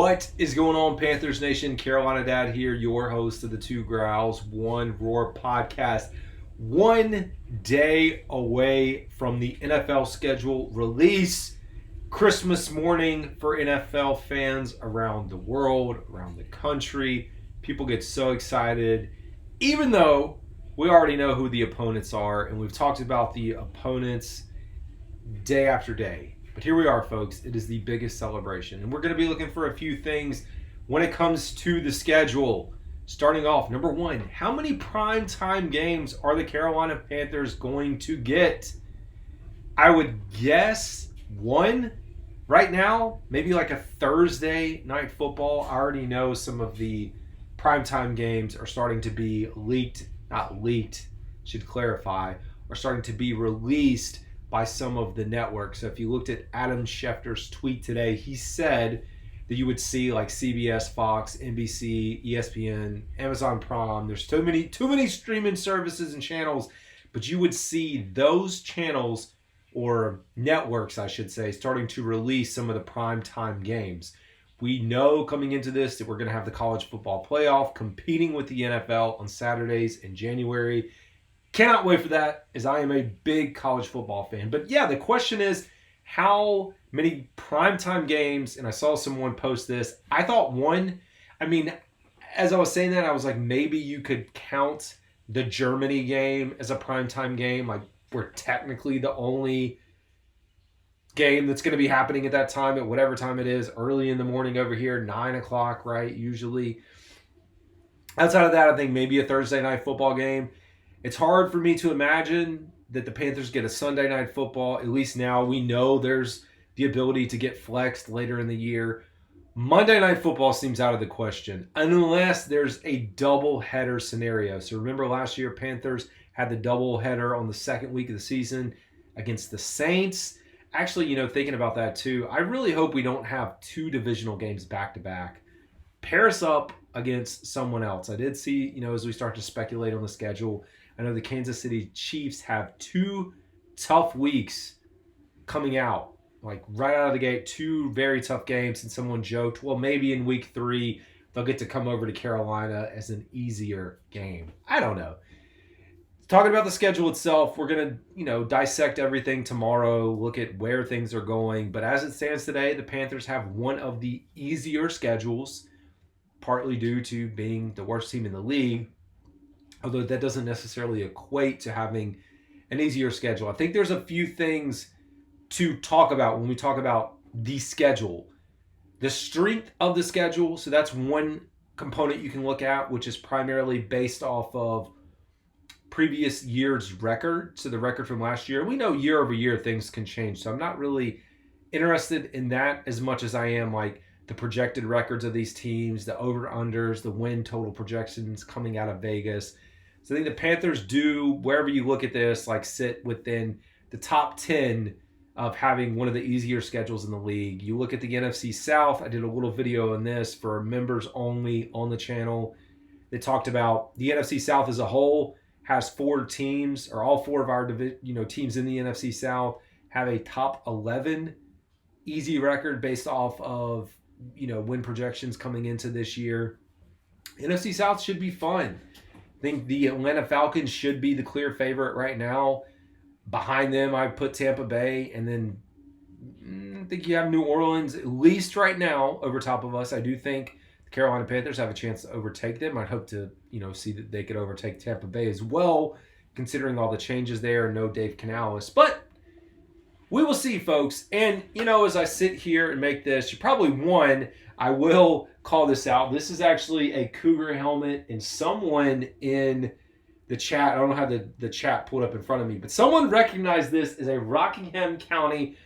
What is going on, Panthers Nation? Carolina Dad here, your host of the Two Growls, One Roar podcast. 1 day away from the NFL schedule release. Christmas morning for NFL fans around the world, around the country. People get so excited, even though we already know who the opponents are, and we've talked about the opponents day after day. But here we are, folks. It is the biggest celebration. And we're going to be looking for a few things when it comes to the schedule. Starting off, number one, how many primetime games are the Carolina Panthers going to get? I would guess one. Right now, maybe like a Thursday night football. I already know some of the primetime games are starting to be should clarify, are starting to be released by some of the networks. So if you looked at Adam Schefter's tweet today, he said that you would see like CBS, Fox, NBC, ESPN, Amazon Prime. There's too many streaming services and channels, but you would see those channels, or networks I should say, starting to release some of the primetime games. We know coming into this that we're going to have the college football playoff competing with the NFL on Saturdays in January. Cannot wait for that, as I am a big college football fan. But yeah, the question is, how many primetime games? And I saw someone post this. I thought one. I mean, as I was saying that, I was like, maybe you could count the Germany game as a primetime game. Like, we're technically the only game that's going to be happening at that time, at whatever time it is, early in the morning over here, 9 o'clock, right? Usually. Outside of that, I think maybe a Thursday night football game. It's hard for me to imagine that the Panthers get a Sunday night football. At least now we know there's the ability to get flexed later in the year. Monday night football seems out of the question unless there's a double header scenario. So remember last year, Panthers had the double header on the second week of the season against the Saints. Actually, thinking about that too, I really hope we don't have two divisional games back to back. Pair us up against someone else. I did see, as we start to speculate on the schedule, I know the Kansas City Chiefs have 2 tough weeks coming out, like right out of the gate, 2 very tough games. And someone joked, well, maybe in week 3, they'll get to come over to Carolina as an easier game. I don't know. Talking about the schedule itself, we're going to, dissect everything tomorrow, look at where things are going. But as it stands today, the Panthers have one of the easier schedules, partly due to being the worst team in the league. Although that doesn't necessarily equate to having an easier schedule. I think there's a few things to talk about when we talk about the schedule. The strength of the schedule, so that's one component you can look at, which is primarily based off of previous year's record, so the record from last year. We know year over year things can change, so I'm not really interested in that as much as I am like the projected records of these teams, the over-unders, the win total projections coming out of Vegas. So I think the Panthers do, wherever you look at this, like sit within the top 10 of having one of the easier schedules in the league. You look at the NFC South. I did a little video on this for members only on the channel. They talked about the NFC South as a whole has 4 teams, or all 4 of our teams in the NFC South have a top 11 easy record based off of win projections coming into this year. NFC South should be fun. I think the Atlanta Falcons should be the clear favorite right now. Behind them, I put Tampa Bay, and then I think you have New Orleans, at least right now, over top of us. I do think the Carolina Panthers have a chance to overtake them. I'd hope to, see that they could overtake Tampa Bay as well, considering all the changes there and no Dave Canales. But we will see, folks. And, as I sit here and make this, I will call this out. This is actually a Cougar helmet, and someone in the chat, I don't have the chat pulled up in front of me, but someone recognized this as a Rockingham County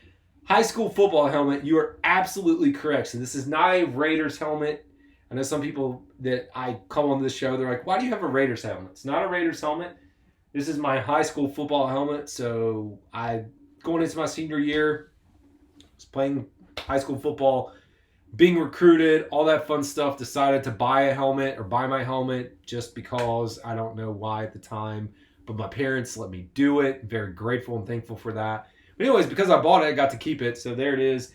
high school football helmet. You are absolutely correct. So this is not a Raiders helmet. I know some people that I call on this show, they're like, why do you have a Raiders helmet? It's not a Raiders helmet. This is my high school football helmet. So going into my senior year, was playing high school football, being recruited, all that fun stuff, decided to buy a helmet or buy my helmet just because. I don't know why at the time, but my parents let me do it. Very grateful and thankful for that. But anyways, because I bought it, I got to keep it. So there it is.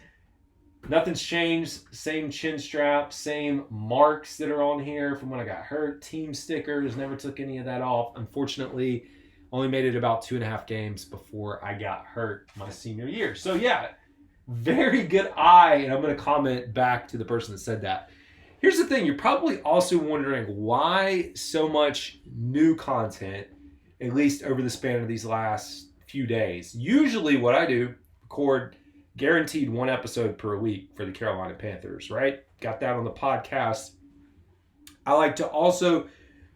Nothing's changed. Same chin strap, same marks that are on here from when I got hurt. Team stickers, never took any of that off. Unfortunately, only made it about 2.5 games before I got hurt my senior year. So yeah, very good eye. And I'm going to comment back to the person that said that. Here's the thing. You're probably also wondering why so much new content, at least over the span of these last few days. Usually what I do, record guaranteed one episode per week for the Carolina Panthers, right? Got that on the podcast. I like to also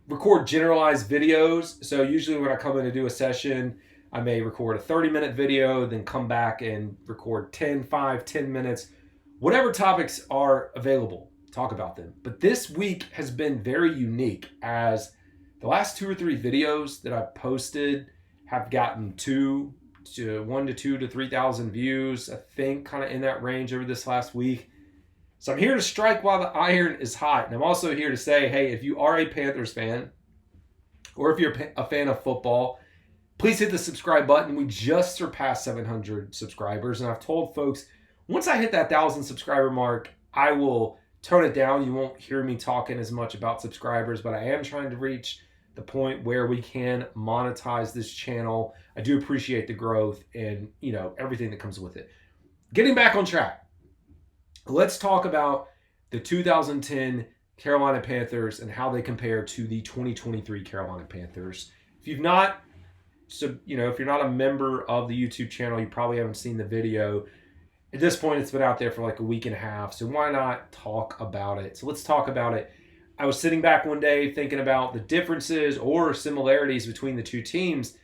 record generalized videos. So usually when I come in to do a session, I may record a 30-minute video, then come back and record 10 minutes, whatever topics are available, talk about them. But this week has been very unique as the last 2 or 3 videos that I've posted have gotten 1 to 2 to 3,000 views, I think, kind of in that range over this last week. So I'm here to strike while the iron is hot. And I'm also here to say, hey, if you are a Panthers fan, or if you're a fan of football, please hit the subscribe button. We just surpassed 700 subscribers. And I've told folks, once I hit that 1,000 subscriber mark, I will tone it down. You won't hear me talking as much about subscribers, but I am trying to reach the point where we can monetize this channel. I do appreciate the growth and, everything that comes with it. Getting back on track. Let's talk about the 2010 Carolina Panthers and how they compare to the 2023 Carolina Panthers. If you're not a member of the YouTube channel, you probably haven't seen the video. At this point, it's been out there for like a week and a half, so why not talk about it? So let's talk about it. I was sitting back one day thinking about the differences or similarities between the two teams,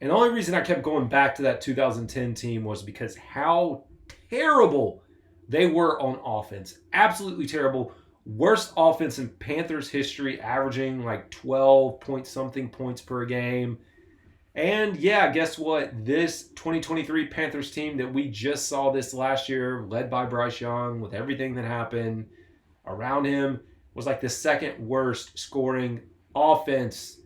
and the only reason I kept going back to that 2010 team was because how terrible they were on offense. Absolutely terrible. Worst offense in Panthers history, averaging like 12 point something points per game. And yeah, guess what? This 2023 Panthers team that we just saw this last year, led by Bryce Young, with everything that happened around him, was like the second worst scoring offense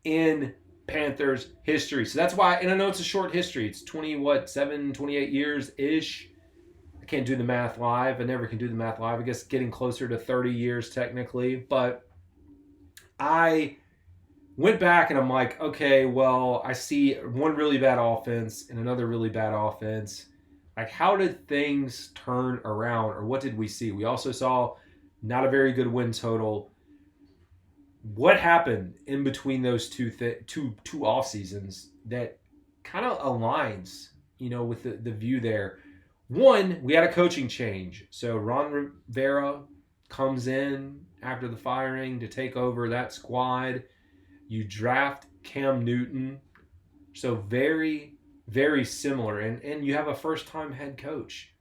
in Panthers history. So that's why, and I know it's a short history. It's 28 years-ish. I can't do the math live. I never can do the math live. I guess getting closer to 30 years technically. But I went back and I'm like, okay, well, I see one really bad offense and another really bad offense. Like, how did things turn around, or what did we see? We also saw not a very good win total. What happened in between those two off seasons that kind of aligns, with the view there? One, we had a coaching change. So Ron Rivera comes in after the firing to take over that squad. You draft Cam Newton. So very, very similar. And you have a first-time head coach.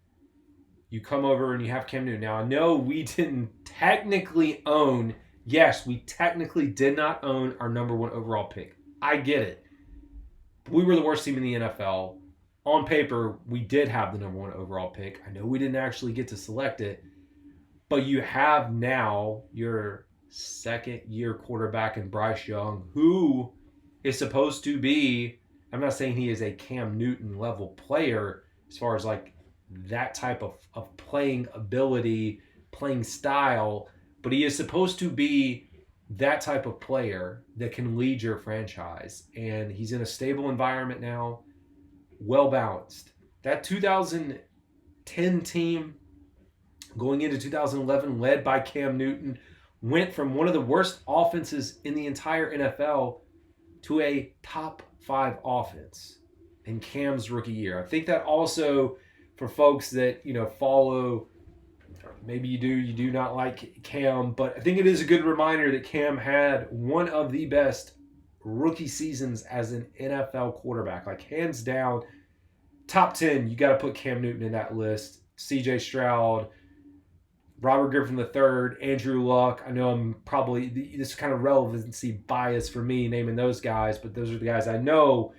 You come over and you have Cam Newton. Now, I know we didn't technically own, yes, we technically did not own our number 1 overall pick. I get it. We were the worst team in the NFL. On paper, we did have the number 1 overall pick. I know we didn't actually get to select it. But you have now your second-year quarterback in Bryce Young, who is supposed to be, I'm not saying he is a Cam Newton level player as far as like that type of playing ability, playing style, but he is supposed to be that type of player that can lead your franchise. And he's in a stable environment now, well balanced. That 2010 team going into 2011, led by Cam Newton, went from one of the worst offenses in the entire NFL to a top 5 offense in Cam's rookie year. I think that also, for folks that, follow, maybe you do not like Cam, but I think it is a good reminder that Cam had one of the best rookie seasons as an NFL quarterback. Like, hands down, top 10, you got to put Cam Newton in that list. CJ Stroud, Robert Griffin III, Andrew Luck. I know I'm probably, this kind of relevancy bias for me naming those guys, but those are the guys I know.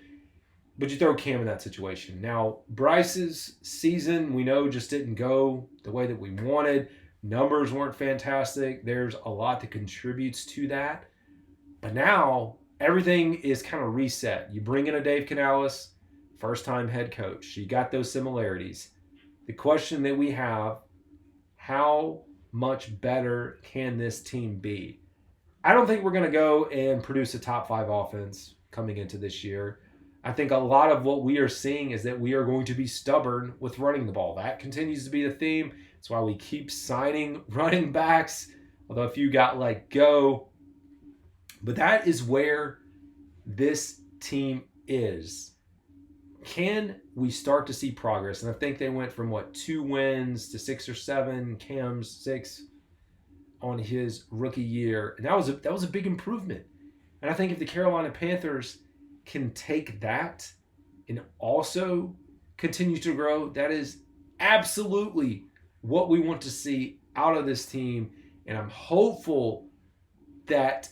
But you throw Cam in that situation. Now, Bryce's season, we know, just didn't go the way that we wanted. Numbers weren't fantastic. There's a lot that contributes to that. But now, everything is kind of reset. You bring in a Dave Canales, first-time head coach. You got those similarities. The question that we have how much better can this team be? I don't think we're going to go and produce a top 5 offense coming into this year. I think a lot of what we are seeing is that we are going to be stubborn with running the ball. That continues to be the theme. That's why we keep signing running backs, although a few got let go. But that is where this team is. Can we start to see progress? And I think they went from 2 wins to 6 or 7. Cam's 6 on his rookie year, and that was a big improvement. And I think if the Carolina Panthers can take that and also continue to grow, that is absolutely what we want to see out of this team. And I'm hopeful that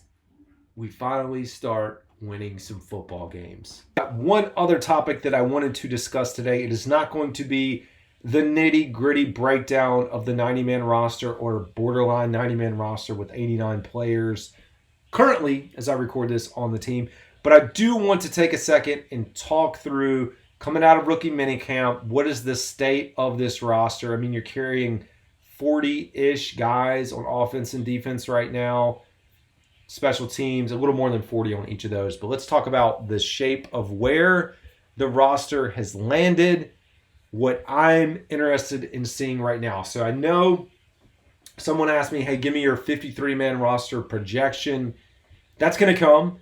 we finally start winning some football games. One other topic that I wanted to discuss today, it is not going to be the nitty-gritty breakdown of the 90-man roster or borderline 90-man roster with 89 players currently, as I record this, on the team. But I do want to take a second and talk through, coming out of rookie minicamp, what is the state of this roster? I mean, you're carrying 40-ish guys on offense and defense right now. Special teams, a little more than 40 on each of those. But let's talk about the shape of where the roster has landed, what I'm interested in seeing right now. So I know someone asked me, hey, give me your 53-man roster projection. That's going to come.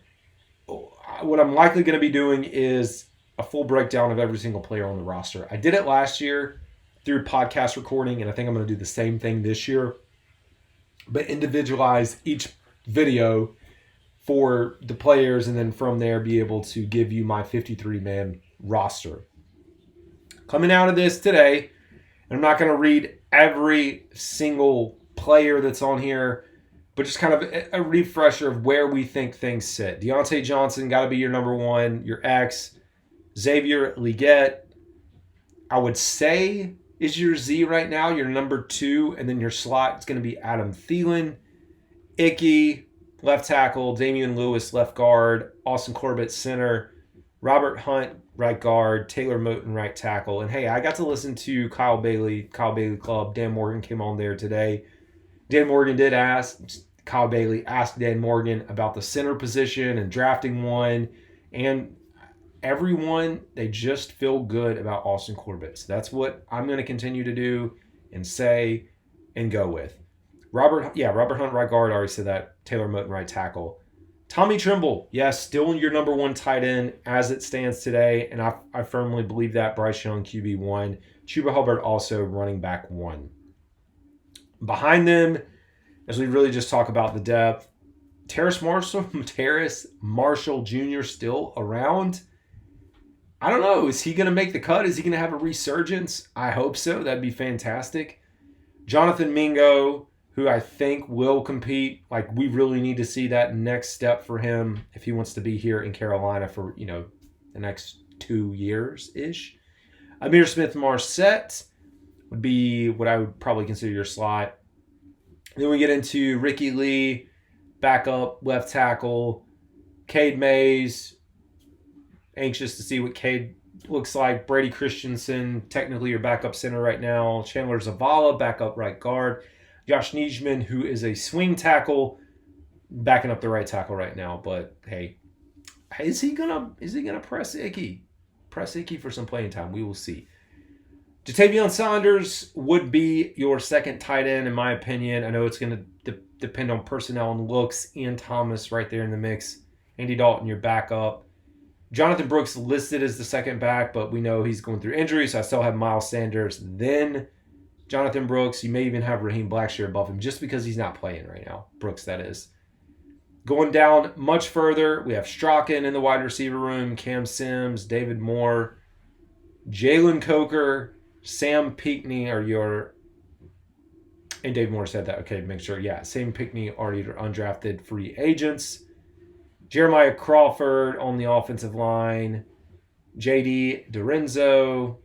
What I'm likely going to be doing is a full breakdown of every single player on the roster. I did it last year through podcast recording, and I think I'm going to do the same thing this year, but individualize each video for the players, and then from there be able to give you my 53-man roster. Coming out of this today, and I'm not going to read every single player that's on here, but just kind of a refresher of where we think things sit. Deontay Johnson got to be your number 1, your X. Xavier Legette, I would say, is your Z right now, your number 2, and then your slot is going to be Adam Thielen. Icky, left tackle. Damian Lewis, left guard. Austin Corbett, center. Robert Hunt, right guard. Taylor Moton, right tackle. And hey, I got to listen to Kyle Bailey Club. Dan Morgan came on there today. Dan Morgan did ask, Kyle Bailey asked Dan Morgan about the center position and drafting one. And everyone, they just feel good about Austin Corbett. So that's what I'm going to continue to do and say and go with. Robert Hunt, right guard. I already said that. Taylor Moton, right tackle. Tommy Tremble, yes, still your number 1 tight end as it stands today, and I firmly believe that. Bryce Young, QB1. Chuba Hubbard, also running back 1. Behind them, as we really just talk about the depth, Terrace Marshall Jr. still around. I don't know. Is he going to make the cut? Is he going to have a resurgence? I hope so. That'd be fantastic. Jonathan Mingo, who I think will compete. Like, we really need to see that next step for him if he wants to be here in Carolina for, the next 2 years-ish. Amir Smith-Marset would be what I would probably consider your slot. Then we get into Ricky Lee, backup left tackle. Cade Mays, anxious to see what Cade looks like. Brady Christensen, technically your backup center right now. Chandler Zavala, backup right guard. Josh Nijman, who is a swing tackle, backing up the right tackle right now. But hey, is he gonna press Icky? Press Icky for some playing time. We will see. Jatavion Saunders would be your second tight end, in my opinion. I know it's going to depend on personnel and looks. Ian Thomas right there in the mix. Andy Dalton, your backup. Jonathan Brooks listed as the second back, but we know he's going through injuries, so I still have Miles Sanders. Then Jonathan Brooks. You may even have Raheem Blackshear above him just because he's not playing right now. Brooks, that is. Going down much further, we have Strachan in the wide receiver room, Cam Sims, David Moore, Jalen Coker, Sam Pinckney and Dave Moore said that. Okay, make sure. Yeah, Sam Pinckney are either undrafted free agents. Jeremiah Crawford on the offensive line. J.D. Dorenzo.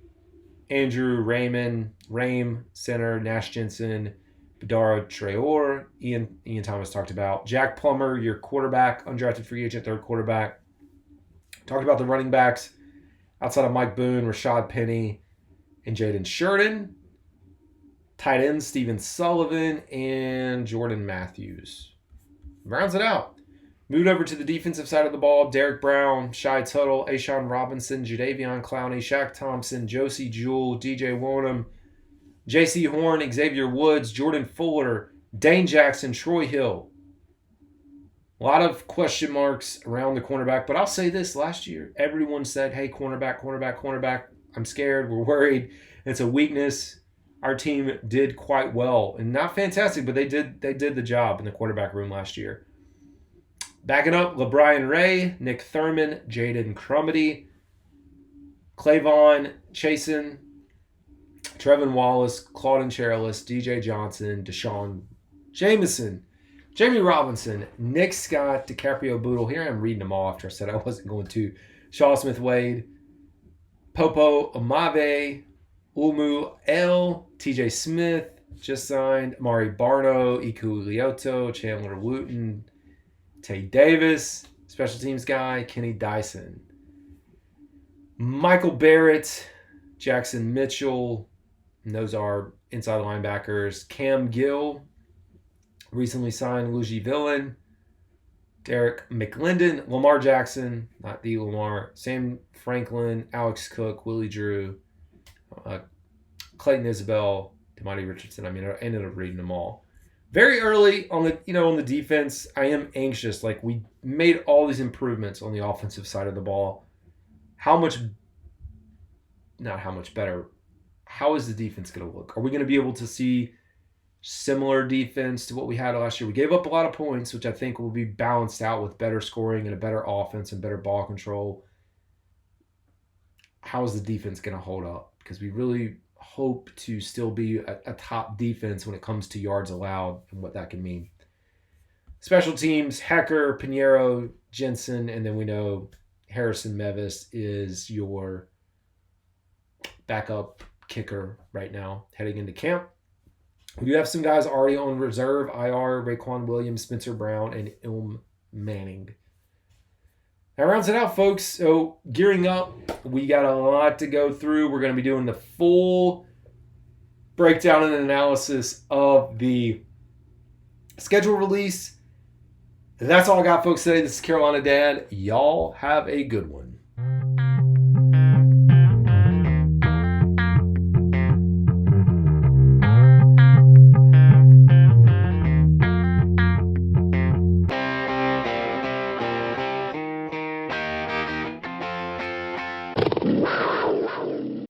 Andrew Rame, center. Nash Jensen. Badara Traore. Ian Thomas talked about. Jack Plummer, your quarterback, undrafted free agent, third quarterback. Talked about the running backs outside of Mike Boone, Rashad Penny, and Jaden Sheridan. Tight ends, Steven Sullivan and Jordan Matthews. Rounds it out. Moved over to the defensive side of the ball. Derek Brown, Shai Tuttle, Ashawn Robinson, Jadeveon Clowney, Shaq Thompson, Josie Jewell, DJ Wonham, J.C. Horn, Xavier Woods, Jordan Fuller, Dane Jackson, Troy Hill. A lot of question marks around the cornerback. But I'll say this, last year, everyone said, hey, cornerback. I'm scared. We're worried. It's a weakness. Our team did quite well. And not fantastic, but they did the job in the quarterback room last year. Backing up, LeBrian Ray, Nick Thurman, Jaden Crumity, Clavon Chasen, Trevin Wallace, Claudin Cherilus, DJ Johnson, Deshaun Jameson, Jamie Robinson, Nick Scott, DiCaprio Boodle. Here I am reading them all after I said I wasn't going to. Shaw Smith Wade, Popo Amave, Umu L, TJ Smith, just signed, Mari Barno, Iku Lioto, Chandler Wooten, Tay Davis, special teams guy, Kenny Dyson, Michael Barrett, Jackson Mitchell, and those are inside linebackers. Cam Gill, recently signed Luigi Villain, Derek McLendon, Lamar Jackson, not the Lamar, Sam Franklin, Alex Cook, Willie Drew, Clayton Isabel, Damani Richardson. I ended up reading them all. Very early on the defense, I am anxious. Like, we made all these improvements on the offensive side of the ball. Not how much better. How is the defense going to look? Are we going to be able to see similar defense to what we had last year? We gave up a lot of points, which I think will be balanced out with better scoring and a better offense and better ball control. How is the defense going to hold up? Because we really hope to still be a top defense when it comes to yards allowed and what that can mean. Special teams, Hecker, Pinheiro, Jensen, and then we know Harrison Mevis is your backup kicker right now heading into camp. We do have some guys already on reserve, IR, Raekwon Williams, Spencer Brown, and Ilm Manning. That rounds it out, folks. So gearing up, we got a lot to go through. We're going to be doing the full breakdown and analysis of the schedule release. That's all I got, folks, today. This is Carolina Dad. Y'all have a good one.